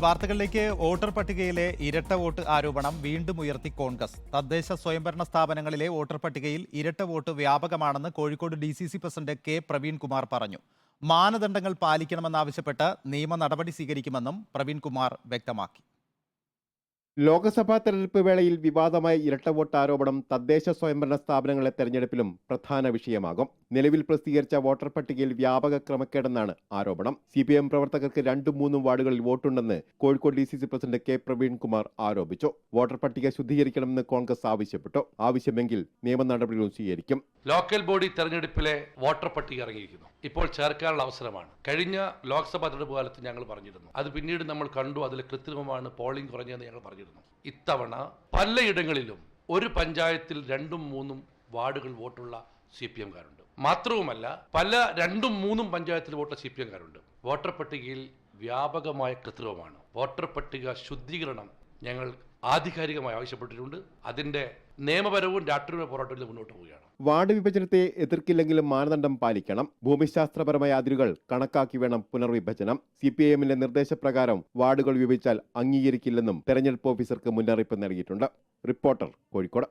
വാർത്തകളിലേക്ക്. വോട്ടർ പട്ടികയിലെ ഇരട്ട വോട്ട് ആരോപണം വീണ്ടും ഉയർത്തി കോൺഗ്രസ്. തദ്ദേശ സ്വയംഭരണ സ്ഥാപനങ്ങളിലെ വോട്ടർ പട്ടികയിൽ ഇരട്ട വോട്ട് വ്യാപകമാണെന്ന് Kozhikode DCC president K. Praveen Kumar പറഞ്ഞു. മാനദണ്ഡങ്ങൾ പാലിക്കണമെന്നാവശ്യപ്പെട്ട് നിയമ നടപടി സ്വീകരിക്കുമെന്നും പ്രവീൺകുമാർ വ്യക്തമാക്കി. ലോക്സഭാ തെരഞ്ഞെടുപ്പ് വേളയിൽ വിവാദമായ ഇരട്ട വോട്ട് ആരോപണം തദ്ദേശ സ്വയംഭരണ സ്ഥാപനങ്ങളിലെ തെരഞ്ഞെടുപ്പിലും പ്രധാന വിഷയമാകും. നിലവിൽ പ്രസിദ്ധീകരിച്ച വോട്ടർ പട്ടികയിൽ വ്യാപക ക്രമക്കേടെന്നാണ് ആരോപണം. CPM പ്രവർത്തകർക്ക് 2-3 വാർഡുകളിൽ വോട്ടുണ്ടെന്ന് Kozhikode DCC president K. Praveen Kumar ആരോപിച്ചു. വോട്ടർ പട്ടിക ശുദ്ധീകരിക്കണമെന്ന് കോൺഗ്രസ് ആവശ്യപ്പെട്ടു. ആവശ്യമെങ്കിൽ നിയമ നടപടികളും സ്വീകരിക്കും. ലോക്കൽ ബോഡി തെരഞ്ഞെടുപ്പിലെ വോട്ടർ പട്ടിക ഇറങ്ങിയിരിക്കുന്നു. ഇപ്പോൾ ചേർക്കാനുള്ള അവസരമാണ്. കഴിഞ്ഞ ലോക്സഭാ തെരഞ്ഞെടുപ്പ് കാലത്ത് ഞങ്ങൾ പറഞ്ഞിരുന്നു. അത് പിന്നീട് നമ്മൾ കണ്ടു. അതിൽ കൃത്രിമമാണ് പോളിംഗ് കുറഞ്ഞതെന്ന് ഞങ്ങൾ പറഞ്ഞിരുന്നു. ഇത്തവണ പലയിടങ്ങളിലും ഒരു പഞ്ചായത്തിൽ 2-3 വാർഡുകൾ വോട്ടുള്ള CPM-കാരുണ്ട്. മാത്രവുമല്ല, പല 2-3 പഞ്ചായത്തിൽ വോട്ടുള്ള CPM-കാരുണ്ട്. വോട്ടർ പട്ടികയിൽ വ്യാപകമായ കൃത്രിമമാണ്. വോട്ടർ പട്ടിക ശുദ്ധീകരണം ഞങ്ങൾ ആധികാരികമായി ആവശ്യപ്പെട്ടിട്ടുണ്ട്. അതിന്റെ നിയമപരവും രാഷ്ട്രീയ പോരാട്ടത്തിൽ മുന്നോട്ട് പോവുകയാണ്. വാർഡ് വിഭജനത്തെ എതിർക്കില്ലെങ്കിലും മാനദണ്ഡം പാലിക്കണം. ഭൂമിശാസ്ത്രപരമായ അതിരുകൾ കണക്കാക്കി വേണം പുനർവിഭജനം. CPM-ന്റെ നിർദ്ദേശപ്രകാരം വാർഡുകൾ വിഭജിച്ചാൽ അംഗീകരിക്കില്ലെന്നും തെരഞ്ഞെടുപ്പ് ഓഫീസർക്ക് മുന്നറിയിപ്പ് നൽകിയിട്ടുണ്ട്. റിപ്പോർട്ടർ, കോഴിക്കോട്.